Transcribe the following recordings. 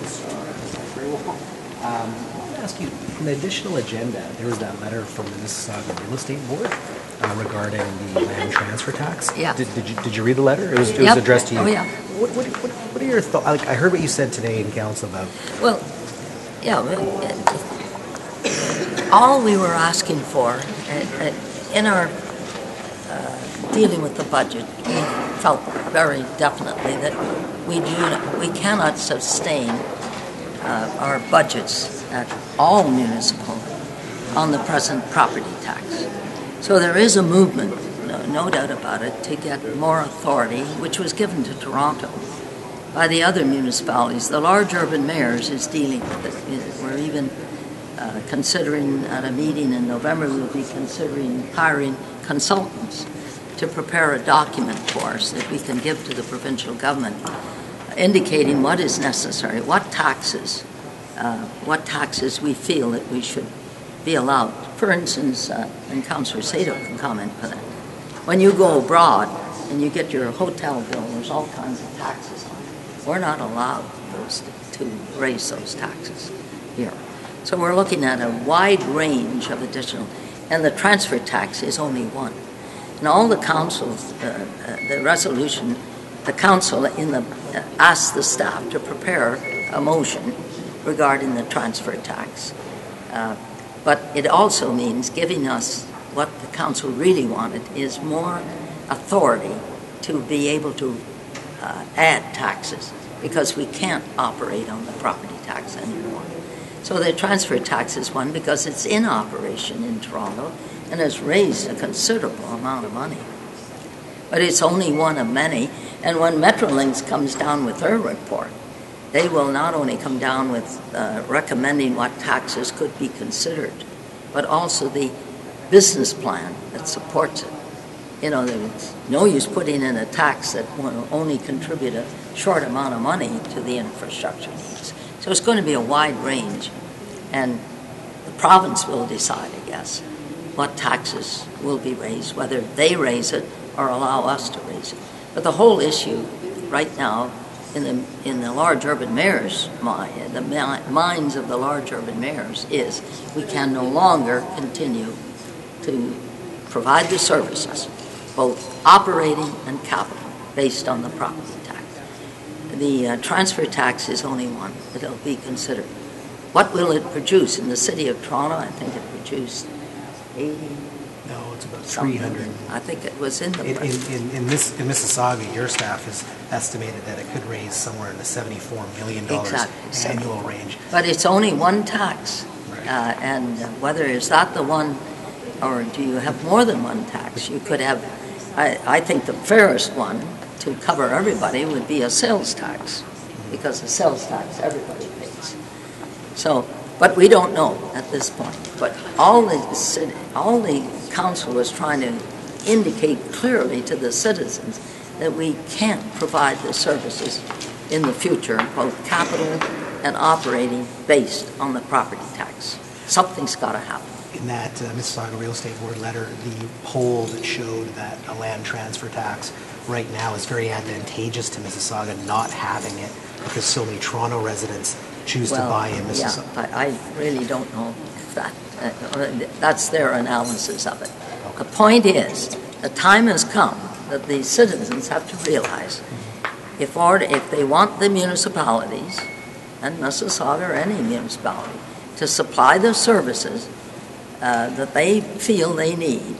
San Grewal. I want to ask you, in the additional agenda, there was that letter from the Mississauga Real Estate Board regarding the land transfer tax. Yeah. Did you read the letter? It was addressed to you. Oh, yeah. What are your thoughts? Like, I heard what you said today in council about. Well, yeah. All we were asking for in our dealing with the budget, we felt very definitely that we cannot sustain our budgets at all municipal on the present property tax. So there is a movement, no doubt about it, to get more authority, which was given to Toronto by the other municipalities. The large urban mayors is dealing with it. We're even considering at a meeting in November, we'll be considering hiring consultants to prepare a document for us that we can give to the provincial government indicating what is necessary, what taxes we feel that we should be allowed. For instance, and Councillor Saito can comment on that. When you go abroad and you get your hotel bill, there's all kinds of taxes on it. We're not allowed to raise those taxes here. So we're looking at a wide range of additional, and the transfer tax is only one. And all the councils, the resolution, the council asked the staff to prepare a motion regarding the transfer tax. But it also means giving us what the council really wanted is more authority to be able to add taxes, because we can't operate on the property tax anymore. So the transfer tax is one because it's in operation in Toronto and has raised a considerable amount of money. But it's only one of many. And when Metrolinx comes down with their report, they will not only come down with recommending what taxes could be considered, but also the business plan that supports it. You know, there's no use putting in a tax that will only contribute a short amount of money to the infrastructure needs. So it's going to be a wide range, and the province will decide, I guess, what taxes will be raised, whether they raise it or allow us to raise it. But the whole issue right now in the large urban mayors' mind, the minds of the large urban mayors, is we can no longer continue to provide the services, both operating and capital, based on the property tax. The transfer tax is only one that will be considered. What will it produce? In the city of Toronto, I think it produced 80. No, it's about 300. I think it was in the in Mississauga, your staff has estimated that it could raise somewhere in the $74 million annual range. But it's only one tax. Right. And whether is that the one, or do you have more than one tax? You could have, I think the fairest one to cover everybody would be a sales tax, because the sales tax everybody pays. So, but we don't know at this point. But all the council was trying to indicate clearly to the citizens that we can't provide the services in the future, both capital and operating, based on the property tax. Something's got to happen. In that Mississauga Real Estate Board letter, the poll that showed that a land transfer tax right now is very advantageous to Mississauga not having it, because so many Toronto residents choose to buy in Mississauga. Yeah, I really don't know if that's their analysis of it. Okay. The point is, the time has come that the citizens have to realize if they want the municipalities, and Mississauga or any municipality, to supply the services that they feel they need,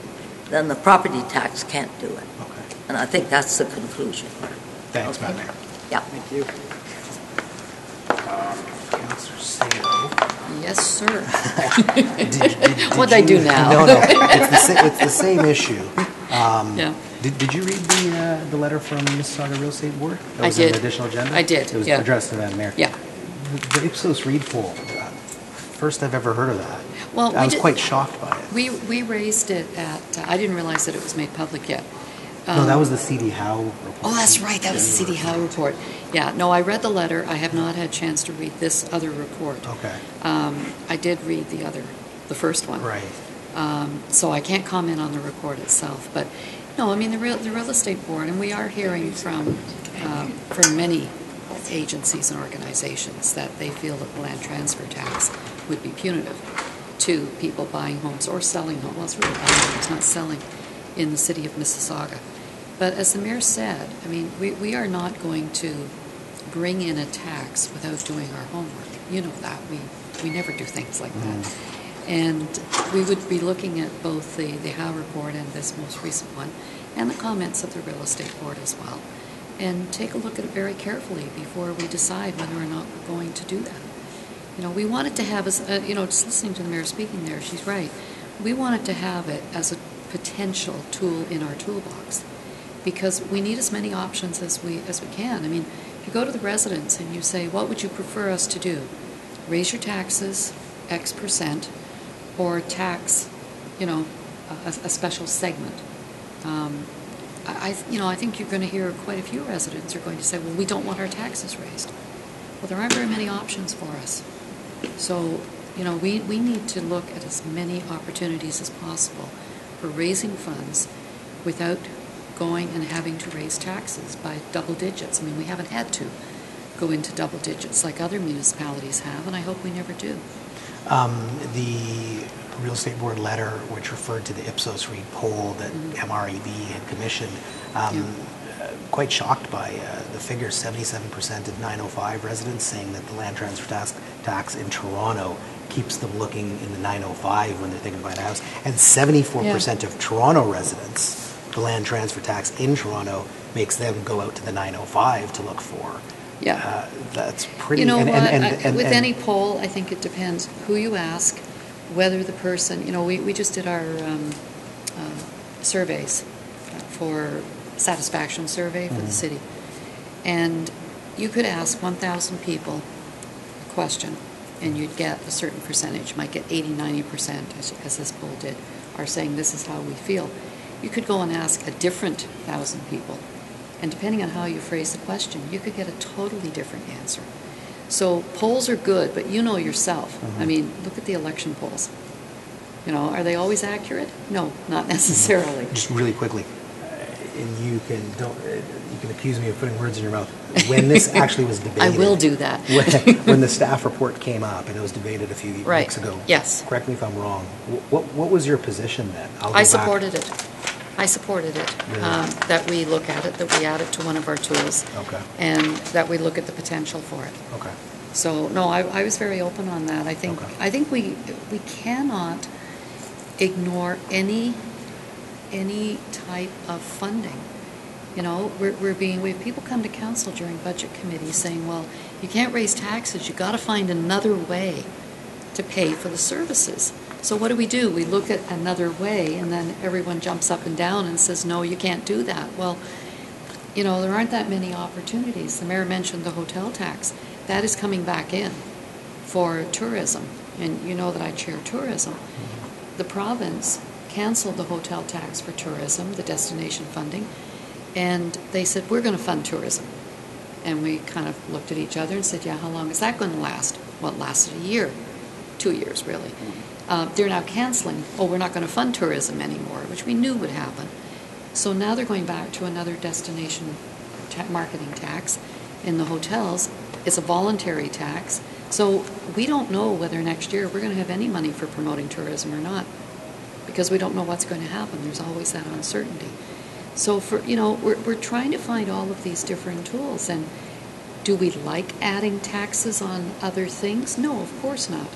then the property tax can't do it. Okay. And I think that's the conclusion. Thanks, Madam Mayor. Yeah. Thank you. Councillor Saito. Yes, sir. What'd I do now? No. It's the same issue. Yeah. Did you read the letter from Mississauga Real Estate Board? I did. An additional agenda? I did. It was yeah. addressed to Madam Mayor. Yeah. The Ipsos read poll. First I've ever heard of that. Well, I was quite shocked by it. We raised it at. I didn't realize that it was made public yet. No, that was the C.D. Howe report. Oh, that's right. That was the C.D. Howe report. Yeah. No, I read the letter. I have not had a chance to read this other report. Okay. I did read the first one. Right. So I can't comment on the report itself, but no, I mean the real estate board, and we are hearing from many agencies and organizations that they feel that the land transfer tax would be punitive to people buying homes or selling homes. Well, it's really buying homes, not selling, in the city of Mississauga. But as the mayor said, I mean, we are not going to bring in a tax without doing our homework. You know that. We never do things like that. And we would be looking at both the Howe report and this most recent one, and the comments of the real estate board as well, and take a look at it very carefully before we decide whether or not we're going to do that. You know, we wanted to have, just listening to the mayor speaking there, she's right. We wanted to have it as a potential tool in our toolbox, because we need as many options as we can. I mean, if you go to the residents and you say, what would you prefer us to do? Raise your taxes X percent, or tax, a special segment. I think you're going to hear quite a few residents are going to say, well, we don't want our taxes raised. Well, there aren't very many options for us. So, we need to look at as many opportunities as possible for raising funds without going and having to raise taxes by double digits. I mean, we haven't had to go into double digits like other municipalities have, and I hope we never do. The real estate board letter, which referred to the Ipsos Reid poll that MREB had commissioned, quite shocked by the figures. 77% of 905 residents saying that the land transfer tax in Toronto keeps them looking in the 905 when they're thinking about a house, and 74% of Toronto residents, the land transfer tax in Toronto makes them go out to the 905 to look for. Yeah. That's pretty... You know what, with any poll, I think it depends who you ask, whether the person, we just did our surveys for satisfaction survey for the city, and you could ask 1,000 people a question, and you'd get a certain percentage. You might get 80-90%, as this poll did, are saying this is how we feel. You could go and ask a different 1,000 people, and depending on how you phrase the question, you could get a totally different answer. So polls are good, but you know yourself. I mean, look at the election polls. Are they always accurate? No, not necessarily. Just really quickly, and you can accuse me of putting words in your mouth. When this actually was debated, I will do that. when the staff report came up and it was debated a few weeks ago. Yes. Correct me if I'm wrong. What was your position then? I supported it. Really? That we look at it, that we add it to one of our tools, and that we look at the potential for it. Okay. So no, I was very open on that. I think we cannot ignore any type of funding. We have people come to council during budget committee saying, well, you can't raise taxes, you've got to find another way to pay for the services. So what do? We look at another way, and then everyone jumps up and down and says, no, you can't do that. Well, there aren't that many opportunities. The mayor mentioned the hotel tax. That is coming back in for tourism, and you know that I chair tourism. The province canceled the hotel tax for tourism, the destination funding, and they said, we're going to fund tourism. And we kind of looked at each other and said, yeah, how long is that going to last? Well, it lasted a year, 2 years really. They're now canceling, we're not going to fund tourism anymore, which we knew would happen. So now they're going back to another destination marketing tax in the hotels. It's a voluntary tax. So we don't know whether next year we're going to have any money for promoting tourism or not, because we don't know what's going to happen. There's always that uncertainty. So we're trying to find all of these different tools. And do we like adding taxes on other things? No, of course not.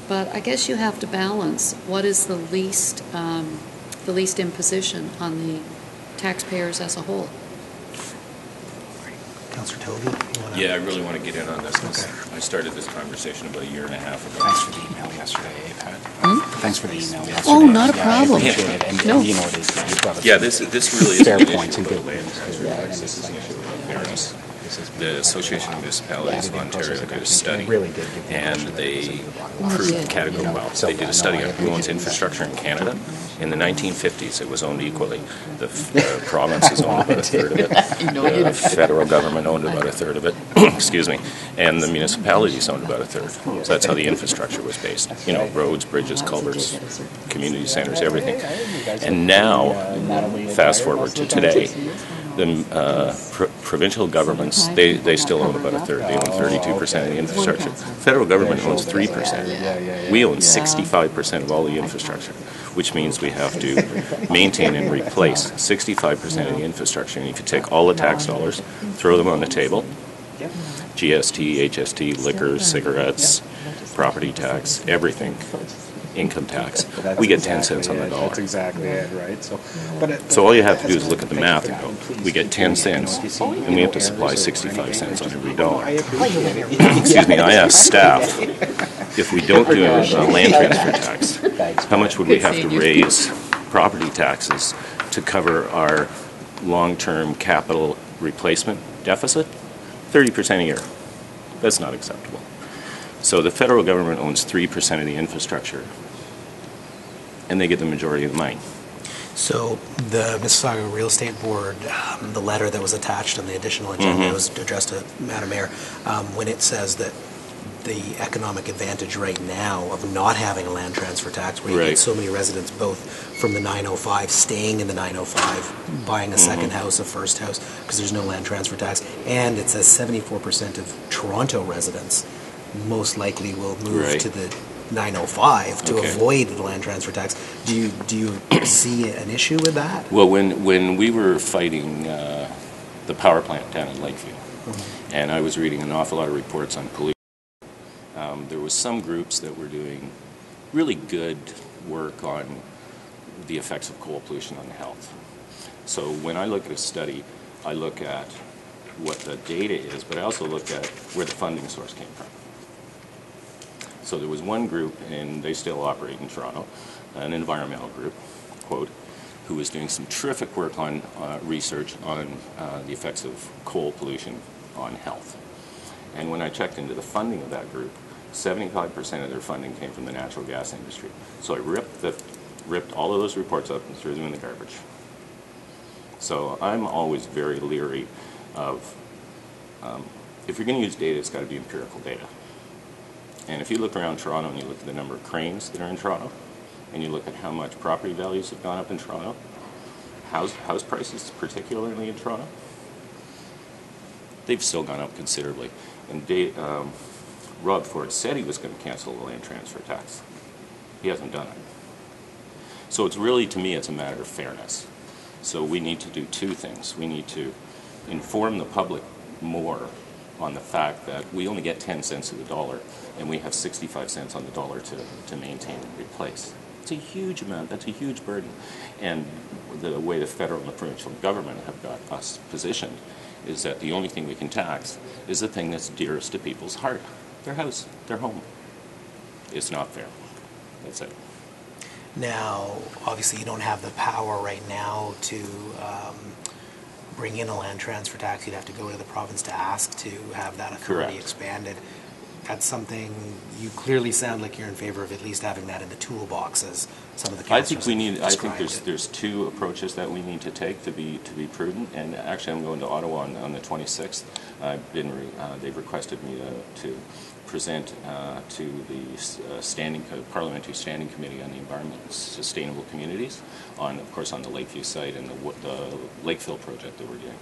But I guess you have to balance what is the least imposition on the taxpayers as a whole. Councillor Tovey? Yeah, I really want to get in on this. I started this conversation about a year and a half ago. Thanks for the email yesterday, Pat. Thanks for the email yesterday. Oh, not a problem. I appreciate it. And no. You know, you brought up this really is fair an points issue and about good land transfer tax. This is an issue about fairness. The Association of Municipalities of Ontario did a study, and they proved categorically, well, they did a study on who owns infrastructure in Canada. In the 1950s, it was owned equally. The provinces owned about a third of it. The federal government owned about a third of it. Excuse me. And the municipalities owned about a third. So that's how the infrastructure was based. Roads, bridges, culverts, community centers, everything. And now, fast forward to today, The provincial governments, they still own about a third. They own 32% of the infrastructure. Federal government owns 3%. We own 65% of all the infrastructure, which means we have to maintain and replace 65% of the infrastructure. And if you take all the tax dollars, throw them on the table, GST, HST, liquor, cigarettes, property tax, everything, income tax, we get 10 cents on the dollar. That's exactly it, right? So all you have to do is look at the math and go, we get 10 cents, and we have to supply 65 cents on every dollar. Excuse me, I asked staff, if we don't do a land transfer tax, how much would we have to raise property taxes to cover our long-term capital replacement deficit? 30% a year. That's not acceptable. So the federal government owns 3% of the infrastructure, and they get the majority of the money. So the Mississauga Real Estate Board, the letter that was attached on the additional agenda was addressed to Madam Mayor, when it says that the economic advantage right now of not having a land transfer tax, where you get so many residents both from the 905 staying in the 905, buying a second house, a first house, because there's no land transfer tax, and it says 74% of Toronto residents most likely will move to the 905 to avoid the land transfer tax. Do you see an issue with that? Well, when we were fighting the power plant down in Lakeview, and I was reading an awful lot of reports on pollution, there was some groups that were doing really good work on the effects of coal pollution on health. So when I look at a study, I look at what the data is, but I also look at where the funding source came from. So there was one group, and they still operate in Toronto, an environmental group, quote, who was doing some terrific work on research on the effects of coal pollution on health. And when I checked into the funding of that group, 75% of their funding came from the natural gas industry. So I ripped all of those reports up and threw them in the garbage. So I'm always very leery of, if you're going to use data, it's got to be empirical data. And if you look around Toronto and you look at the number of cranes that are in Toronto, and you look at how much property values have gone up in Toronto, house prices, particularly in Toronto, they've still gone up considerably. And Rob Ford said he was going to cancel the land transfer tax. He hasn't done it. So it's really, to me, it's a matter of fairness. So we need to do two things. We need to inform the public more on the fact that we only get 10 cents of the dollar, and we have 65 cents on the dollar to maintain and replace. It's a huge amount. That's a huge burden. And the way the federal and the provincial government have got us positioned is that the only thing we can tax is the thing that's dearest to people's heart, their house, their home. It's not fair. That's it. Now, obviously, you don't have the power right now to bring in a land transfer tax. You'd have to go to the province to ask to have that authority expanded. That's something you clearly sound like you're in favor of, at least having that in the toolbox, as some of the councillors I think there's two approaches that we need to take to be prudent. And actually, I'm going to Ottawa on the 26th. They've requested me to present to the Parliamentary Standing Committee on the Environment and Sustainable Communities, of course on the Lakeview site and the Lakeville project that we're doing.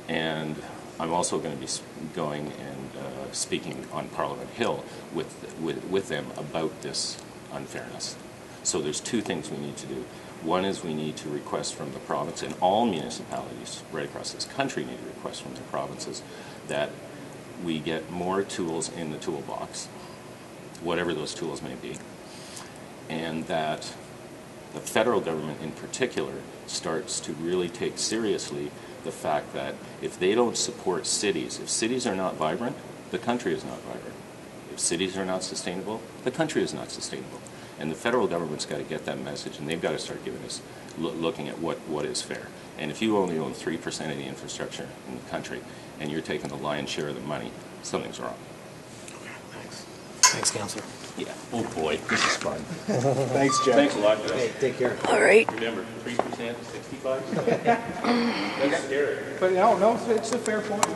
And I'm also going to be going and speaking on Parliament Hill with them about this unfairness. So there's two things we need to do. One is we need to request from the province, and all municipalities right across this country need to request from their provinces that we get more tools in the toolbox, whatever those tools may be, and that the federal government in particular starts to really take seriously the fact that if they don't support cities, if cities are not vibrant, the country is not vibrant. If cities are not sustainable, the country is not sustainable. And the federal government's got to get that message, and they've got to start giving us, looking at what is fair. And if you only own 3% of the infrastructure in the country, and you're taking the lion's share of the money, something's wrong. Okay, thanks. Thanks, Councillor. Yeah. Oh boy, this is fun. Thanks, Jeff. Thanks a lot, guys. Hey, take care. All right. Remember, 3% is 65. That's scary. But no, it's a fair point.